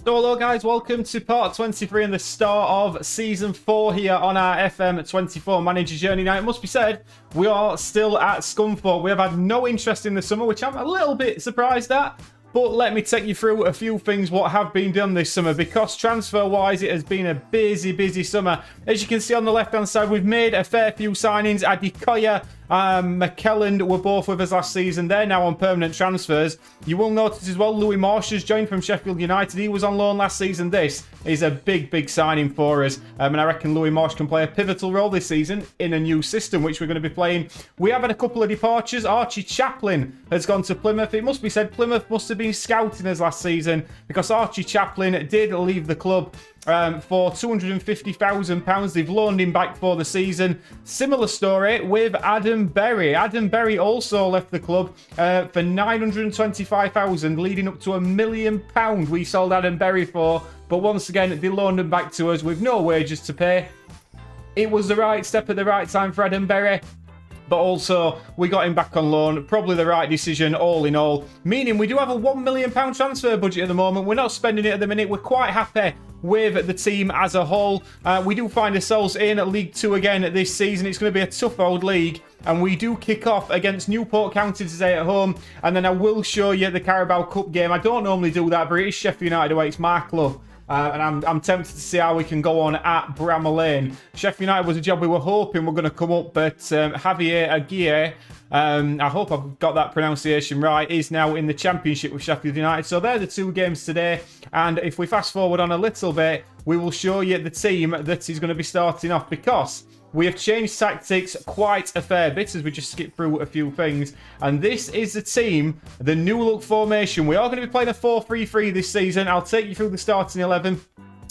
So hello guys, welcome to part 23 and the start of season 4 here on our FM24 manager journey. Now it must be said, we are still at Scunthorpe. We have had no interest in the summer, which I'm a little bit surprised at. But let me take you through a few things what have been done this summer, because transfer-wise it has been a busy summer. As you can see on the left-hand side, we've made a fair few signings. Adikoya, McKelland were both with us last season. They're now on permanent transfers. You will notice as well, Louis Marsh has joined from Sheffield United. He was on loan last season. This is a big signing for us. And I reckon Louis Marsh can play a pivotal role this season in a new system, which we're going to be playing. We have had a couple of departures. Archie Chaplin has gone to Plymouth. It must be said, Plymouth must have been scouting us last season, because Archie Chaplin did leave the club for £250,000. They've loaned him back for the season. Similar story with Adam Berry. Adam Berry also left the club for £925,000, leading up to £1 million we sold Adam Berry for. But once again, they loaned him back to us with no wages to pay. It was the right step at the right time for Adam Berry. But also, we got him back on loan. Probably the right decision, all in all. Meaning we do have a £1 million transfer budget at the moment. We're not spending it at the minute. We're quite happy with the team as a whole. We do find ourselves in League 2 again this season. It's going to be a tough old league. And we do kick off against Newport County today at home. And then I will show you the Carabao Cup game. I don't normally do that, but it is Sheffield United away. It's my club. And I'm tempted to see how we can go on at Bramall Lane. Sheffield United was a job we were hoping were going to come up, but Javier Aguirre, I hope I've got that pronunciation right, is now in the Championship with Sheffield United. So they're the two games today. And if we fast forward on a little bit, we will show you the team that is going to be starting off, because we have changed tactics quite a fair bit as we just skip through a few things. And this is the team, the new look formation. We are going to be playing a 4-3-3 this season. I'll take you through the starting 11.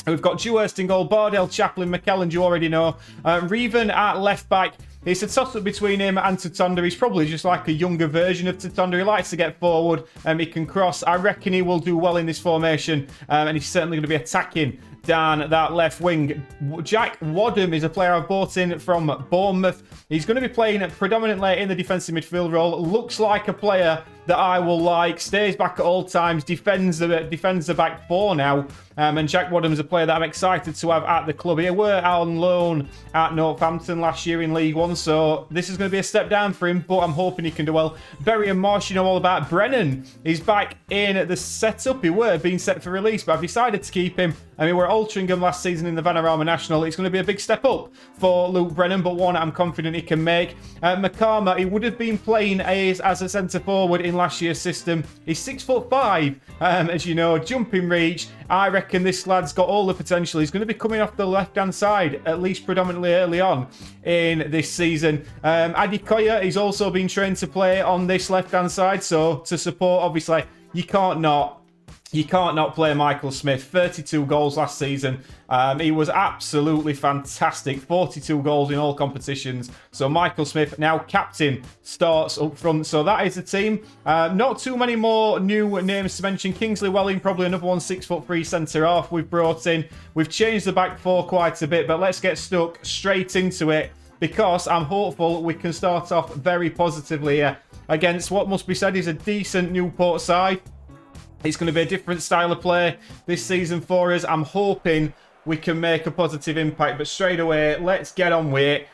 We've got Dewhurst in goal, Bardell, Chaplin, McKelland, you already know. Reven at left back. It's a toss-up between him and Tatonda. He's probably just like a younger version of Tatonda. He likes to get forward and he can cross. I reckon he will do well in this formation, and he's certainly going to be attacking down that left wing. Jack Wadham is a player I've bought in from Bournemouth. He's going to be playing predominantly in the defensive midfield role. Looks like a player that I will like. Stays back at all times. Defends the back four now. And Jack Wadham's a player that I'm excited to have at the club. He were on loan at Northampton last year in League 1, so this is going to be a step down for him, but I'm hoping he can do well. Berry and Marsh, you know all about. Brennan is back in the setup. He were being set for release, but I've decided to keep him. I mean, we're altering him last season in the Vanarama National. It's going to be a big step up for Luke Brennan, but one I'm confident he can make. Makama, he would have been playing as a centre forward in last year's system. He's 6'5", as you know, jumping reach. I reckon this lad's got all the potential. He's going to be coming off the left-hand side, at least predominantly early on in this season. Adikoya, he's also been trained to play on this left-hand side, so to support, obviously, you can't not play Michael Smith. 32 goals last season. He was absolutely fantastic. 42 goals in all competitions. So Michael Smith, now captain, starts up front. So that is the team. Not too many more new names to mention. Kingsley Welling, probably another one, 6'3" centre half we've brought in. We've changed the back four quite a bit, but let's get stuck straight into it, because I'm hopeful we can start off very positively here against what must be said is a decent Newport side. It's going to be a different style of play this season for us. I'm hoping we can make a positive impact. But straight away, let's get on with it.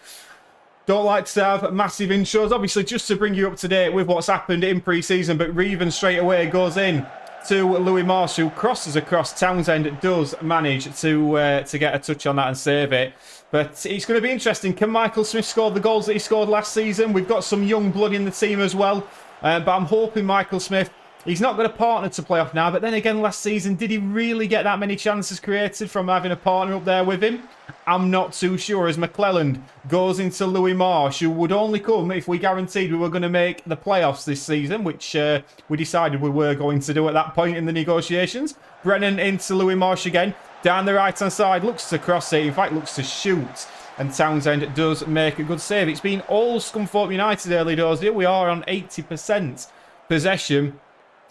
Don't like to have massive intros, obviously, just to bring you up to date with what's happened in pre-season. But Reven straight away goes in to Louis Marsh, who crosses across. Townsend does manage to get a touch on that and save it. But it's going to be interesting. Can Michael Smith score the goals that he scored last season? We've got some young blood in the team as well. But I'm hoping Michael Smith, he's not got a partner to play off now, but then again, last season, did he really get that many chances created from having a partner up there with him? I'm not too sure, as McClelland goes into Louis Marsh, who would only come if we guaranteed we were going to make the playoffs this season, which we decided we were going to do at that point in the negotiations. Brennan into Louis Marsh again, down the right-hand side, looks to cross it, in fact, looks to shoot. And Townsend does make a good save. It's been all Scunthorpe United early doors here. We are on 80% possession,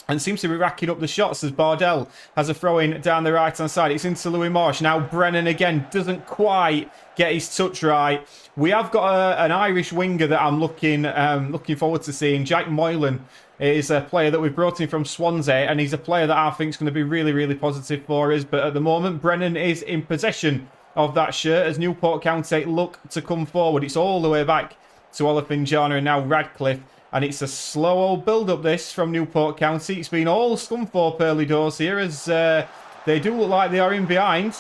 and seems to be racking up the shots as Bardell has a throw-in down the right-hand side. It's into Louis Marsh. Now Brennan again doesn't quite get his touch right. We have got an Irish winger that I'm looking forward to seeing. Jack Moylan is a player that we've brought in from Swansea, and he's a player that I think is going to be really, really positive for us. But at the moment, Brennan is in possession of that shirt as Newport County look to come forward. It's all the way back to Olafinjana and now Radcliffe. And it's a slow old build-up, this, from Newport County. It's been all Scunthorpe early doors here, as they do look like they are in behind.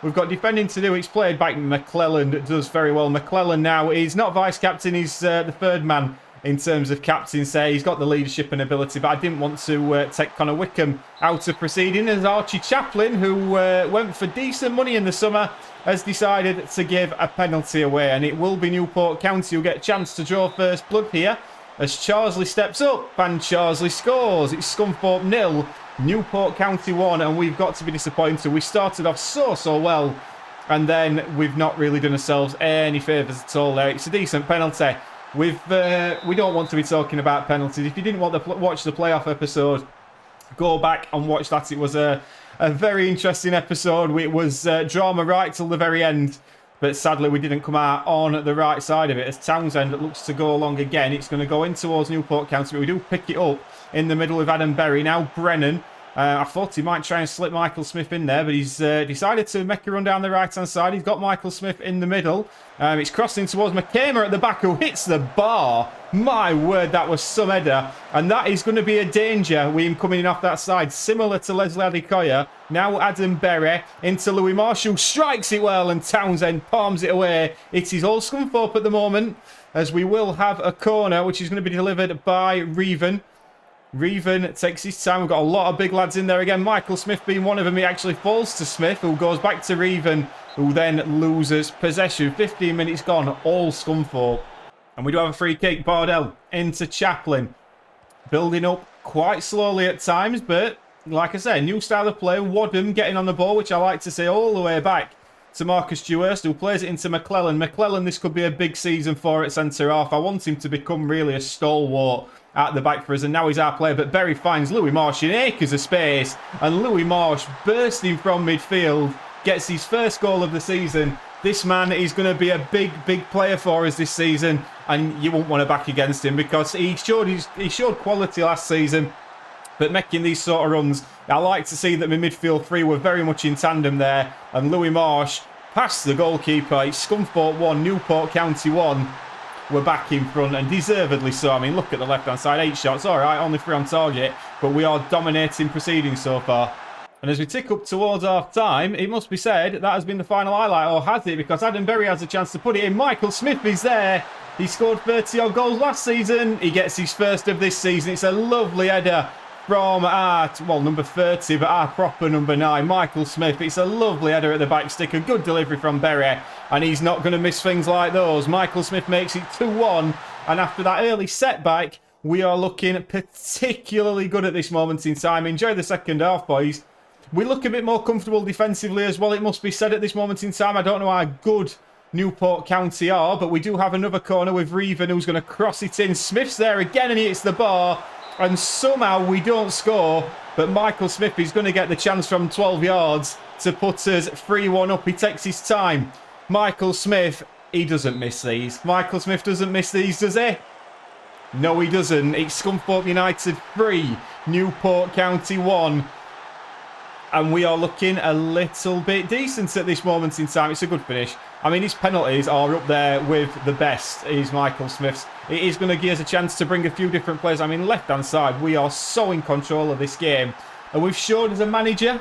We've got defending to do. It's played back. McClellan does very well. McClellan now is not vice-captain. He's the third man in terms of captain. Say he's got the leadership and ability, but I didn't want to take Connor Wickham out of proceeding, as Archie Chaplin, who went for decent money in the summer, has decided to give a penalty away. And it will be Newport County who get a chance to draw first blood here, as Charsley steps up and Charsley scores. It's Scunthorpe 0, Newport County 1, and we've got to be disappointed. We started off so well, and then we've not really done ourselves any favours at all there. It's a decent penalty. We don't want to be talking about penalties. If you didn't want to watch the playoff episode, go back and watch that. It was a very interesting episode. It was drama right till the very end. But sadly, we didn't come out on the right side of it, as Townsend looks to go along again. It's going to go in towards Newport County, but we do pick it up in the middle with Adam Berry. Now Brennan. I thought he might try and slip Michael Smith in there, but he's decided to make a run down the right-hand side. He's got Michael Smith in the middle. It's crossing towards McKamer at the back, who hits the bar. My word, that was some header. And that is going to be a danger with him coming in off that side, similar to Leslie Adekoya. Now Adam Berry into Louis Marshall, strikes it well, and Townsend palms it away. It is all Scunthorpe at the moment, as we will have a corner, which is going to be delivered by Reven. Reven takes his time. We've got a lot of big lads in there again. Michael Smith being one of them. He actually falls to Smith, who goes back to Reven, who then loses possession. 15 minutes gone, all Scunthorpe. And we do have a free kick. Bardell into Chaplin. Building up quite slowly at times, but like I said, new style of play. Wadham getting on the ball, which I like to see, all the way back to Marcus Dewhurst, who plays it into McClellan. McClellan, this could be a big season for at centre-half. I want him to become really a stalwart at the back for us, and now he's our player. But Berry finds Louis Marsh in acres of space, and Louis Marsh, bursting from midfield, gets his first goal of the season. This man is going to be a big player for us this season, and you won't want to back against him, because he showed quality last season. But making these sort of runs, I like to see that my midfield three were very much in tandem there. And Louis Marsh past the goalkeeper. It's Scunthorpe 1, Newport County 1. We're back in front, and deservedly so. I mean, look at the left-hand side. 8 shots. All right, only 3 on target. But we are dominating proceedings so far. And as we tick up towards half-time, it must be said that has been the final highlight, or has it? Because Adam Berry has a chance to put it in. Michael Smith is there. He scored 30-odd goals last season. He gets his first of this season. It's a lovely header from our, well, number 30, but our proper number 9, Michael Smith. It's a lovely header at the back stick, a good delivery from Berry, and he's not going to miss things like those. Michael Smith makes it 2-1, and after that early setback, we are looking particularly good at this moment in time. Enjoy the second half, boys. We look a bit more comfortable defensively as well, it must be said at this moment in time. I don't know how good Newport County are, but we do have another corner with Reven, who's going to cross it in. Smith's there again, and he hits the bar. And somehow we don't score, but Michael Smith is going to get the chance from 12 yards to put us 3-1 up. He takes his time. Michael Smith, he doesn't miss these. Michael Smith doesn't miss these, does he? No, he doesn't. It's Scunthorpe United 3, Newport County 1. And we are looking a little bit decent at this moment in time. It's a good finish. I mean, his penalties are up there with the best. Is Michael Smith's. It is going to give us a chance to bring a few different players. I mean, left-hand side, we are so in control of this game. And we've showed as a manager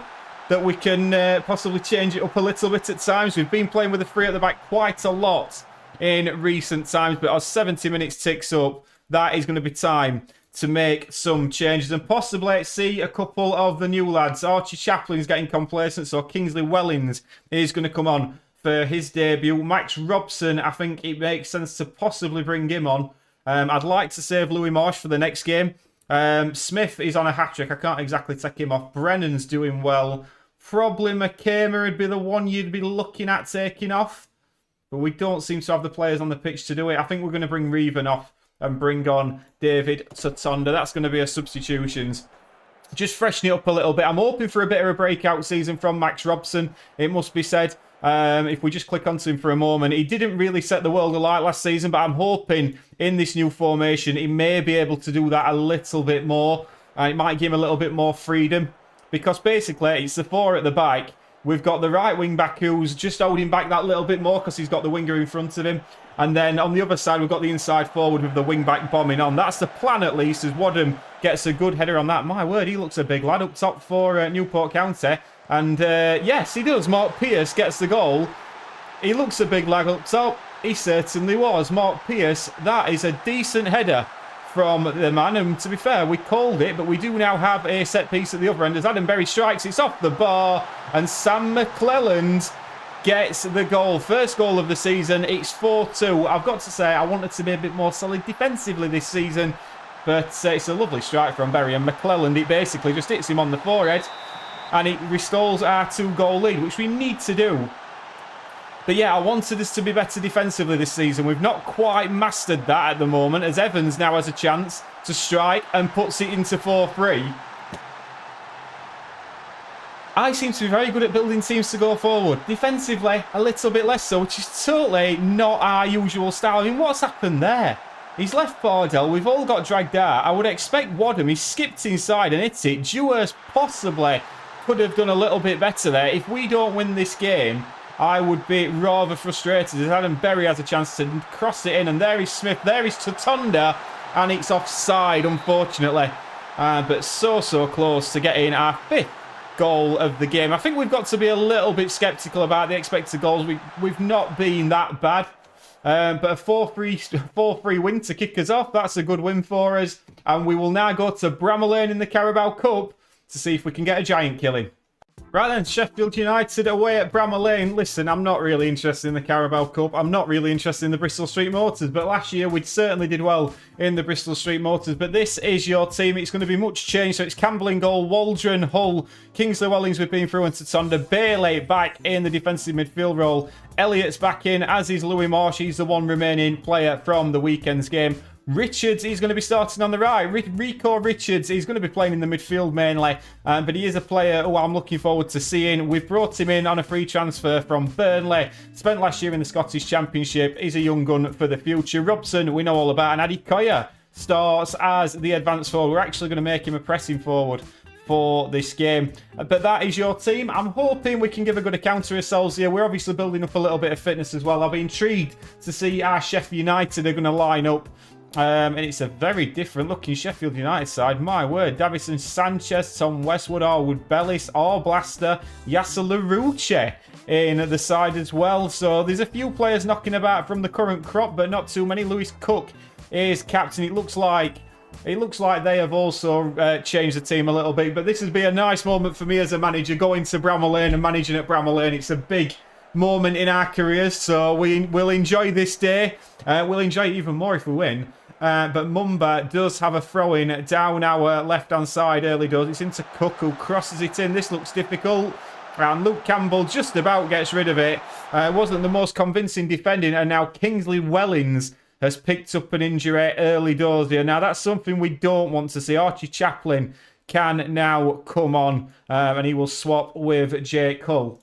that we can possibly change it up a little bit at times. We've been playing with the 3 at the back quite a lot in recent times. But as 70 minutes ticks up, that is going to be time to make some changes and possibly see a couple of the new lads. Archie Chaplin's getting complacent, so Kingsley Wellings is going to come on for his debut. Max Robson, I think it makes sense to possibly bring him on. I'd like to save Louis Marsh for the next game. Smith is on a hat-trick. I can't exactly take him off. Brennan's doing well. Probably McKamer would be the one you'd be looking at taking off. But we don't seem to have the players on the pitch to do it. I think we're going to bring Reven off and bring on David Tutonda. That's going to be a substitutions. Just freshen it up a little bit. I'm hoping for a bit of a breakout season from Max Robson, it must be said. If we just click onto him for a moment, he didn't really set the world alight last season, but I'm hoping in this new formation he may be able to do that a little bit more. It might give him a little bit more freedom, because basically it's the four at the back. We've got the right wing back who's just holding back that little bit more because he's got the winger in front of him. And then on the other side, we've got the inside forward with the wing back bombing on. That's the plan at least, as Wadham gets a good header on that. My word, he looks a big lad up top for Newport County. And yes, he does. Mark Pearce gets the goal. He looks a big lad up top. He certainly was. Mark Pearce, that is a decent header from the man. And to be fair, we called it, but we do now have a set piece at the other end. As Adam Berry strikes, it's off the bar. And Sam McClelland gets the goal. First goal of the season. It's 4-2. I've got to say, I wanted to be a bit more solid defensively this season. But it's a lovely strike from Berry. And McClelland, it basically just hits him on the forehead. And it restores our 2-goal lead, which we need to do. But yeah, I wanted us to be better defensively this season. We've not quite mastered that at the moment, as Evans now has a chance to strike and puts it into 4-3. I seem to be very good at building teams to go forward. Defensively, a little bit less so, which is totally not our usual style. I mean, what's happened there? He's left Bardell. We've all got dragged out. I would expect Wadham. He skipped inside and hit it. Dewhurst possibly could have done a little bit better there. If we don't win this game, I would be rather frustrated, as Adam Berry has a chance to cross it in. And there is Smith. There is Tutonda. And it's offside, unfortunately. But so close to getting our 5th goal of the game. I think we've got to be a little bit sceptical about the expected goals. We've not been that bad. But a 4-3 win to kick us off. That's a good win for us. And we will now go to Bramall Lane in the Carabao Cup to see if we can get a giant killing. Right then, Sheffield United away at Bramall Lane. Listen, I'm not really interested in the Carabao Cup. I'm not really interested in the Bristol Street Motors. But last year, we certainly did well in the Bristol Street Motors. But this is your team. It's going to be much change. So it's Campbell in goal, Waldron, Hull, Kingsley Wellings with being through into Tonda, Bailey back in the defensive midfield role. Elliott's back in, as is Louis Marsh. He's the one remaining player from the weekend's game. Richards, he's going to be starting on the right. Rico Richards, he's going to be playing in the midfield mainly. But he is a player who I'm looking forward to seeing. We've brought him in on a free transfer from Burnley. Spent last year in the Scottish Championship. He's a young gun for the future. Robson, we know all about. And Adi Koya starts as the advanced forward. We're actually going to make him a pressing forward for this game. But that is your team. I'm hoping we can give a good account of ourselves here. We're obviously building up a little bit of fitness as well. I'll be intrigued to see how Sheffield United are going to line up. And it's a very different looking Sheffield United side. My word. Davison Sanchez, Tom Westwood, Arwood Bellis, Blaster, Yasser Larouche in the side as well. So there's a few players knocking about from the current crop, but not too many. Lewis Cook is captain. It looks like they have also changed the team a little bit. But this would be a nice moment for me as a manager, going to Bramall Lane and managing at Bramall Lane. It's a big moment in our careers, so we'll enjoy this day. We'll enjoy it even more if we win. But Mumba does have a throw-in down our left-hand side early doors. It's into Cook, who crosses it in. This looks difficult. And Luke Campbell just about gets rid of it. Wasn't the most convincing defending. And now Kingsley Wellings has picked up an injury early doors here. Now, that's something we don't want to see. Archie Chaplin can now come on. And he will swap with Jake Hull.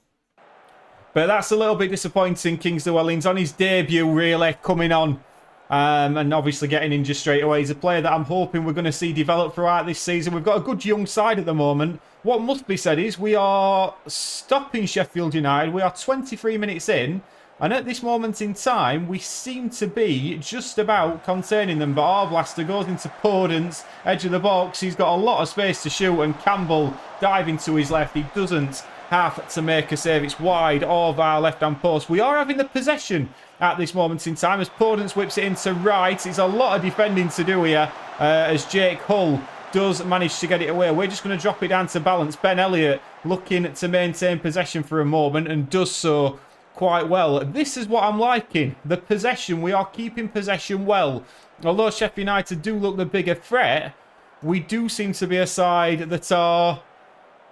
But that's a little bit disappointing. Kingsley Wellings on his debut, really, coming on. And obviously getting injured straight away. He's a player that I'm hoping we're going to see develop throughout this season. We've got a good young side at the moment. What must be said is we are stopping Sheffield United. We are 23 minutes in. And at this moment in time, we seem to be just about containing them. But Blaster goes into Podence, edge of the box. He's got a lot of space to shoot. And Campbell diving to his left. He doesn't have to make a save. It's wide of our left-hand post. We are having the possession at this moment in time as Podence whips it into right. It's a lot of defending to do here as Jake Hull does manage to get it away. We're just going to drop it down to balance. Ben Elliott looking to maintain possession for a moment and does so quite well. This is what I'm liking. The possession. We are keeping possession well. Although Sheffield United do look the bigger threat, we do seem to be a side that are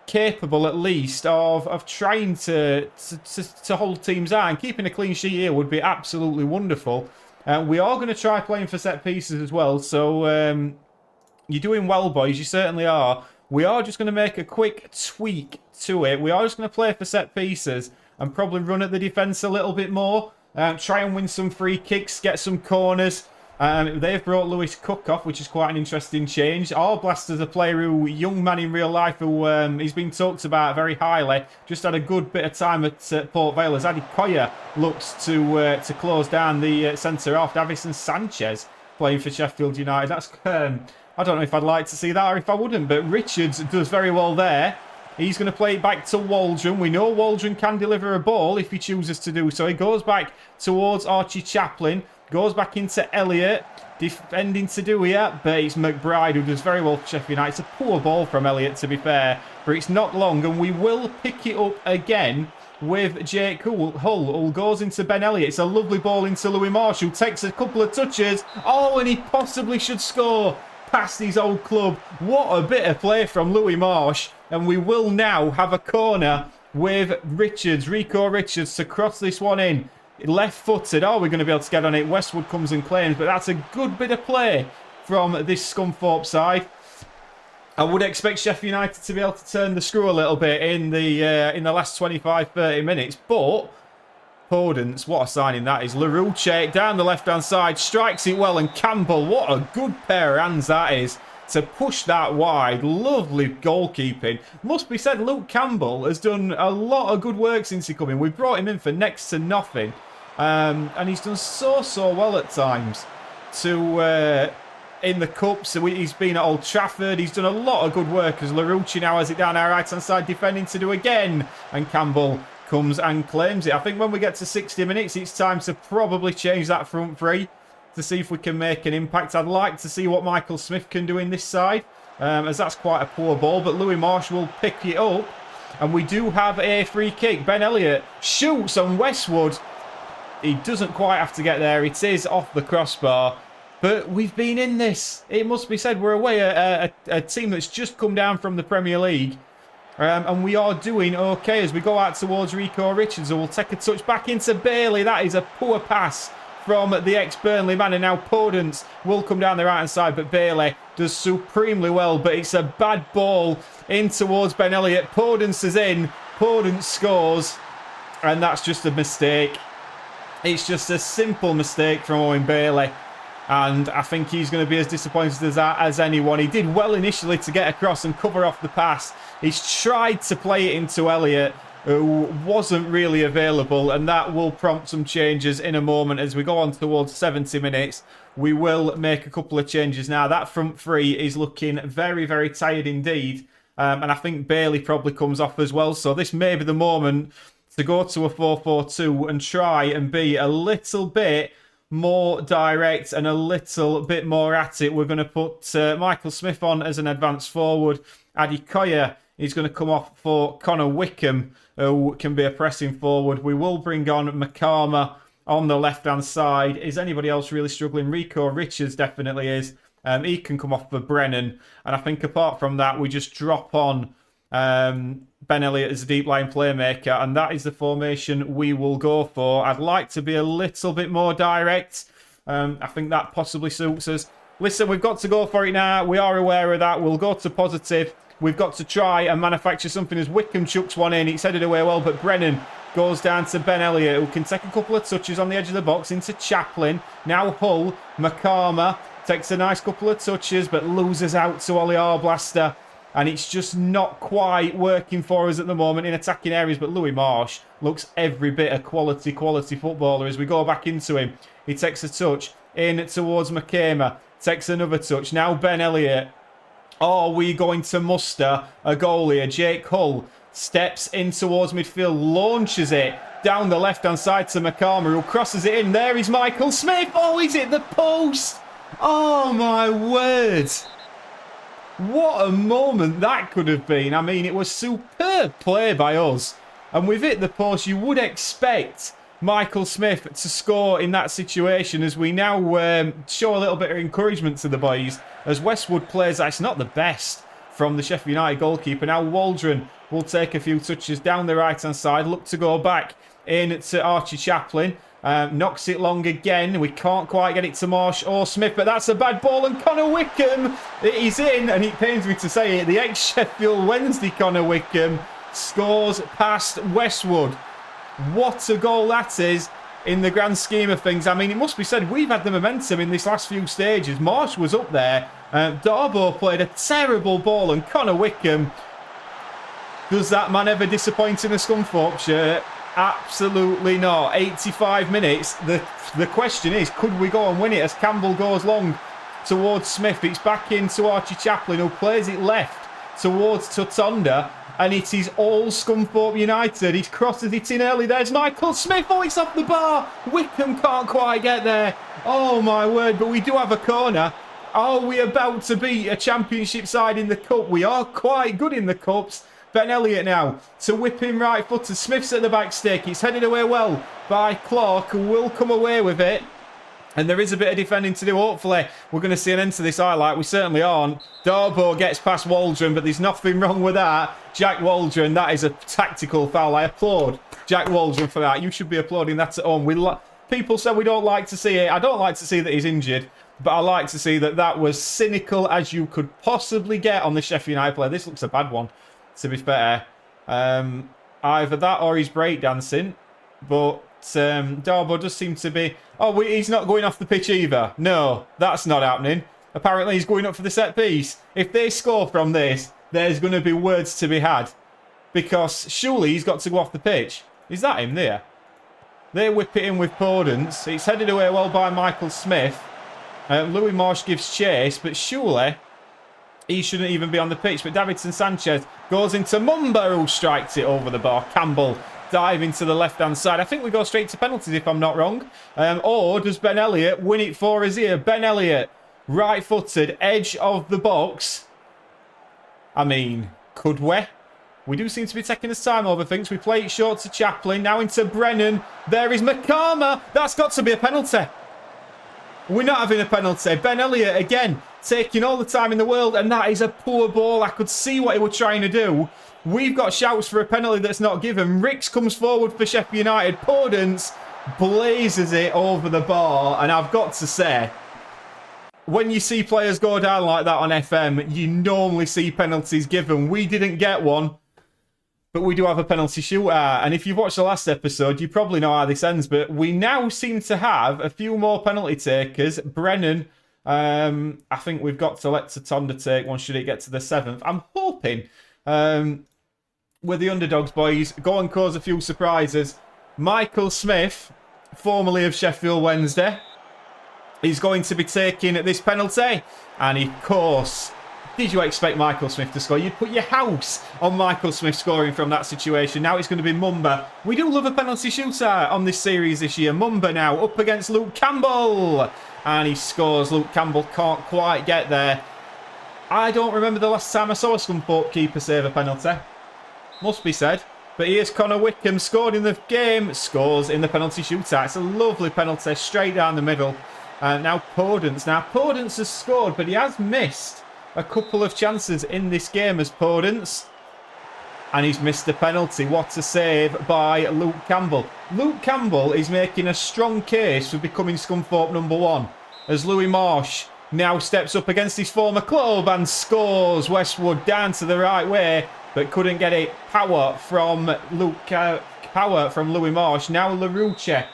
capable at least of trying to hold teams out, and keeping a clean sheet here would be absolutely wonderful. We are going to try playing for set pieces as well, so you're doing well, boys. You certainly are. We are just going to make a quick tweak to it. We are just going to play for set pieces, and probably run at the defence a little bit more. Try and win some free kicks, get some corners. They've brought Lewis Cook off, which is quite an interesting change. Blaster's a player who, young man in real life, who he's been talked about very highly. Just had a good bit of time at Port Vale as Adikoya looks to close down the centre off. Davison Sanchez playing for Sheffield United. That's I don't know if I'd like to see that or if I wouldn't, but Richards does very well there. He's going to play it back to Waldron. We know Waldron can deliver a ball if he chooses to do so. He goes back towards Archie Chaplin. Goes back into Elliott, defending to do here, but it's McBride who does very well for Sheffield United. It's a poor ball from Elliott, to be fair, but it's not long, and we will pick it up again with Jake Hull, who goes into Ben Elliott. It's a lovely ball into Louis Marsh, who takes a couple of touches. Oh, and he possibly should score past his old club. What a bit of play from Louis Marsh, and we will now have a corner with Richards, Rico Richards, to cross this one in. Left-footed. Are we going to be able to get on it? Westwood comes and claims, but that's a good bit of play from this Scunthorpe side. I would expect Sheffield United to be able to turn the screw a little bit in the last 25-30 minutes, but Podence, what a signing that is. LaRouche down the left-hand side, strikes it well, and Campbell, what a good pair of hands that is to push that wide. Lovely goalkeeping. Must be said, Luke Campbell has done a lot of good work since he come in. We brought him in for next to nothing. And he's done so well at times to in the Cup. So he's been at Old Trafford. He's done a lot of good work as LaRouche now has it down our right-hand side, defending to do again. And Campbell comes and claims it. I think when we get to 60 minutes, it's time to probably change that front three to see if we can make an impact. I'd like to see what Michael Smith can do in this side, as that's quite a poor ball, but Louis Marsh will pick it up, and we do have a free kick. Ben Elliott shoots on Westwood. He doesn't quite have to get there. It is off the crossbar, but we've been in this. It must be said, we're away at a team that's just come down from the Premier League, and we are doing okay as we go out towards Rico Richards, who will take a touch back into Bailey. That is a poor pass from the ex-Burnley man, and now Podence will come down the right-hand side, but Bailey does supremely well, but it's a bad ball in towards Ben Elliott. Podence is in, Podence scores, and that's just a mistake. It's just a simple mistake from Owen Bailey, and I think he's going to be as disappointed as anyone. He did well initially to get across and cover off the pass. He's tried to play it into Elliott, who wasn't really available, and that will prompt some changes in a moment as we go on towards 70 minutes. We will make a couple of changes now. That front three is looking very tired indeed, and I think Bailey probably comes off as well, so this may be the moment to go to a 4-4-2 and try and be a little bit more direct and a little bit more at it. We're going to put Michael Smith on as an advance forward. Adikoya is going to come off for Connor Wickham, who can be a pressing forward. We will bring on Makama on the left-hand side. Is anybody else really struggling? Rico Richards definitely is. He can come off for Brennan. And I think apart from that, we just drop on Ben Elliott as a deep-line playmaker. And that is the formation we will go for. I'd like to be a little bit more direct. I think that possibly suits us. Listen, we've got to go for it now. We are aware of that. We'll go to positive. We've got to try and manufacture something as Wickham chucks one in. It's headed away well, but Brennan goes down to Ben Elliott, who can take a couple of touches on the edge of the box into Chaplin. Now Hull, Makama takes a nice couple of touches, but loses out to Ollie Arblaster. And it's just not quite working for us at the moment in attacking areas. But Louis Marsh looks every bit a quality footballer as we go back into him. He takes a touch in towards Makama, takes another touch. Now Ben Elliott. Are we going to muster a goal here? Jake Hull steps in towards midfield, launches it down the left-hand side to Makama, who crosses it in. There is Michael Smith. Oh, he's hit the post. Oh, my word. What a moment that could have been. I mean, it was superb play by us. And we've hit the post. You would expect Michael Smith to score in that situation as we now show a little bit of encouragement to the boys as Westwood plays. That's not the best from the Sheffield United goalkeeper. Now Waldron will take a few touches down the right hand side, look to go back in to Archie Chaplin, knocks it long again. We can't quite get it to Marsh or Smith, but that's a bad ball, and Connor Wickham, he's in, and it pains me to say it, the ex-Sheffield Wednesday Connor Wickham scores past Westwood. What a goal that is in the grand scheme of things. I mean, it must be said, we've had the momentum in this last few stages. Marsh was up there. Darbo played a terrible ball, and Connor Wickham, does that man ever disappoint in a Scunthorpe shirt? Absolutely not. 85 minutes. The question is, could we go and win it as Campbell goes long towards Smith? It's back into Archie Chaplin, who plays it left towards Tutonda. And it is all Scunthorpe United. He crosses it in early. There's Michael Smith. Oh, it's off the bar. Wickham can't quite get there. Oh, my word. But we do have a corner. Are we about to beat a championship side in the cup? We are quite good in the cups. Ben Elliott now to whip in right footed. Smith's at the back stick. It's headed away well by Clark, who will come away with it. And there is a bit of defending to do. Hopefully, we're going to see an end to this highlight. We certainly aren't. Darbo gets past Waldron, but there's nothing wrong with that. Jack Waldron, that is a tactical foul. I applaud Jack Waldron for that. You should be applauding that at home. People say we don't like to see it. I don't like to see that he's injured, but I like to see that that was cynical as you could possibly get on the Sheffield United player. This looks a bad one, to be fair. Either that or he's breakdancing, but Darbo does seem to be... Oh, he's not going off the pitch either. No, that's not happening. Apparently, he's going up for the set piece. If they score from this, there's going to be words to be had. Because surely he's got to go off the pitch. Is that him there? They whip it in with Podence. It's headed away well by Michael Smith. Louis Marsh gives chase, but surely he shouldn't even be on the pitch. But Davidson Sanchez goes into Mumba, who strikes it over the bar. Campbell diving to the left-hand side. I think we go straight to penalties, if I'm not wrong. Or does Ben Elliott win it for us here? Ben Elliott, right-footed, edge of the box. I mean, could we? We do seem to be taking this time over things. We play it short to Chaplin. Now into Brennan. There is McCarmer. That's got to be a penalty. We're not having a penalty. Ben Elliott, again, taking all the time in the world. And that is a poor ball. I could see what he was trying to do. We've got shouts for a penalty that's not given. Ricks comes forward for Sheffield United. Podence blazes it over the bar. And I've got to say, when you see players go down like that on FM, you normally see penalties given. We didn't get one, but we do have a penalty shootout. And if you've watched the last episode, you probably know how this ends. But we now seem to have a few more penalty takers. Brennan, I think we've got to let Tutonda take one should it get to the 7th. I'm hoping... with the underdogs, boys, go and cause a few surprises. Michael Smith, formerly of Sheffield Wednesday, is going to be taking this penalty. And of course, did you expect Michael Smith to score? You'd put your house on Michael Smith scoring from that situation. Now it's going to be Mumba. We do love a penalty shooter on this series this year. Mumba now up against Luke Campbell. And he scores. Luke Campbell can't quite get there. I don't remember the last time I saw a Scunthorpe keeper save a penalty. Must be said. But here's Connor Wickham, scored in the game, scores in the penalty shootout. It's a lovely penalty, straight down the middle. Now Podence. Now Podence has scored, but he has missed a couple of chances in this game as Podence. And he's missed a penalty. What a save by Luke Campbell. Luke Campbell is making a strong case for becoming Scunthorpe #1. As Louis Marsh now steps up against his former club and scores. Westwood down to the right way, but couldn't get it. Power from Louis Marsh. Now LaRucci.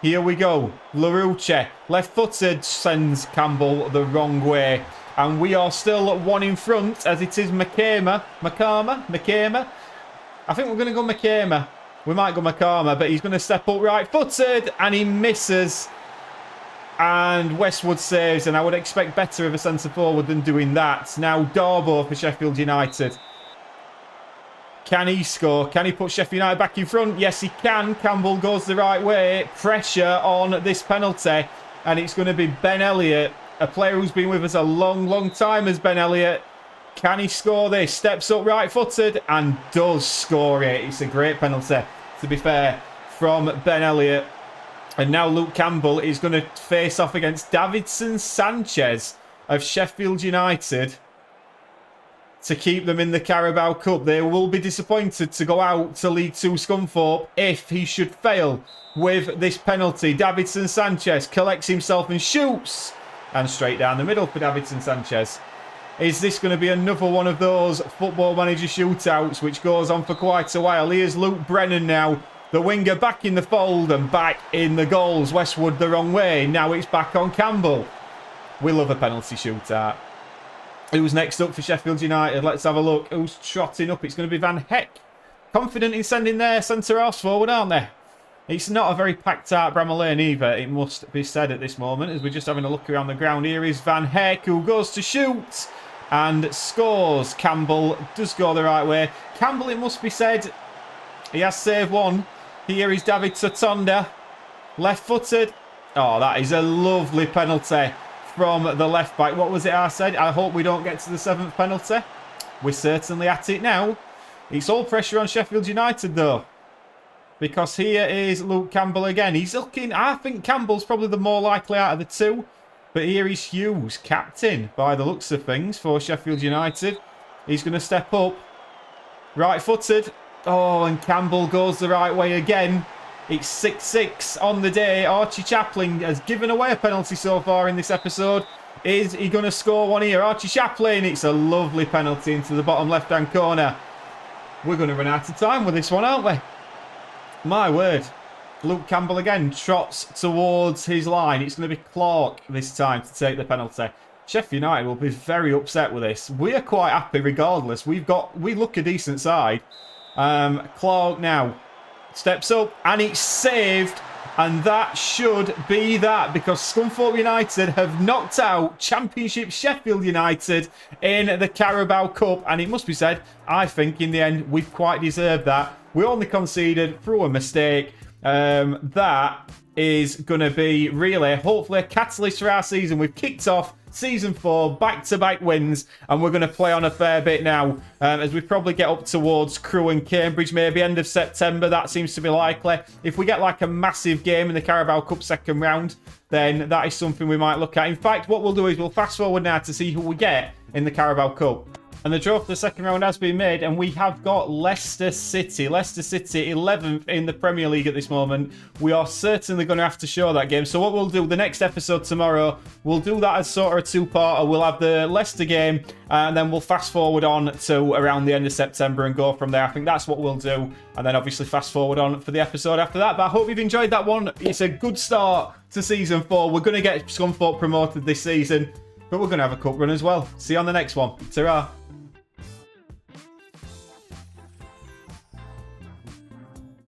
Here we go. LaRucci, left-footed, sends Campbell the wrong way. And we are still 1 in front, as it is McCamer. I think we're going to go McCamer. We might go McCarmer, but he's going to step up right-footed, and he misses. And Westwood saves, and I would expect better of a centre-forward than doing that. Now Darbo for Sheffield United. Can he score? Can he put Sheffield United back in front? Yes, he can. Campbell goes the right way. Pressure on this penalty. And it's going to be Ben Elliott, a player who's been with us a long, long time as Ben Elliott. Can he score this? Steps up right-footed and does score it. It's a great penalty, to be fair, from Ben Elliott. And now Luke Campbell is going to face off against Davidson Sanchez of Sheffield United to keep them in the Carabao Cup. They will be disappointed to go out to League 2 Scunthorpe if he should fail with this penalty. Davidson Sanchez collects himself and shoots. And straight down the middle for Davidson Sanchez. Is this going to be another one of those Football Manager shootouts which goes on for quite a while? Here's Luke Brennan now The winger back in the fold and back in the goals. Westwood the wrong way. Now it's back on Campbell. We love a penalty shootout. Who's next up for Sheffield United? Let's have a look. Who's trotting up? It's going to be Van Heck. Confident in sending their centre-halves forward, aren't they? It's not a very packed-out Bramall Lane either, it must be said at this moment, as we're just having a look around the ground. Here is Van Heck, who goes to shoot and scores. Campbell does go the right way. Campbell, it must be said, he has saved one. Here is David Sotonda, left-footed. Oh, that is a lovely penalty from the left back. What was it I said? I hope we don't get to the 7th penalty. We're certainly at it now. It's all pressure on Sheffield United, though. Because here is Luke Campbell again. He's looking... I think Campbell's probably the more likely out of the two. But here is Hughes, captain, by the looks of things, for Sheffield United. He's going to step up. Right-footed. Oh, and Campbell goes the right way again. It's 6-6 on the day. Archie Chaplin has given away a penalty so far in this episode. Is he going to score one here? Archie Chaplin. It's a lovely penalty into the bottom left-hand corner. We're going to run out of time with this one, aren't we? My word. Luke Campbell again trots towards his line. It's going to be Clark this time to take the penalty. Sheffield United will be very upset with this. We are quite happy regardless. We look a decent side. Clark now steps up and it's saved, and that should be that, because Scunthorpe United have knocked out Championship Sheffield United in the Carabao Cup, and it must be said, I think in the end we've quite deserved that. We only conceded through a mistake. That is going to be really, hopefully, a catalyst for our season. We've kicked off Season 4, back-to-back wins, and we're going to play on a fair bit now, as we probably get up towards Crewe and Cambridge, maybe end of September. That seems to be likely. If we get like a massive game in the Carabao Cup second round, then that is something we might look at. In fact, what we'll do is we'll fast forward now to see who we get in the Carabao Cup. And the draw for the second round has been made, and we have got Leicester City. Leicester City 11th in the Premier League at this moment. We are certainly going to have to show that game. So what we'll do, the next episode tomorrow, we'll do that as sort of a two-parter. We'll have the Leicester game, and then we'll fast forward on to around the end of September and go from there. I think that's what we'll do. And then obviously fast forward on for the episode after that. But I hope you've enjoyed that one. It's a good start to Season 4. We're going to get Scunthorpe promoted this season, but we're going to have a cup run as well. See you on the next one. Ta-ra.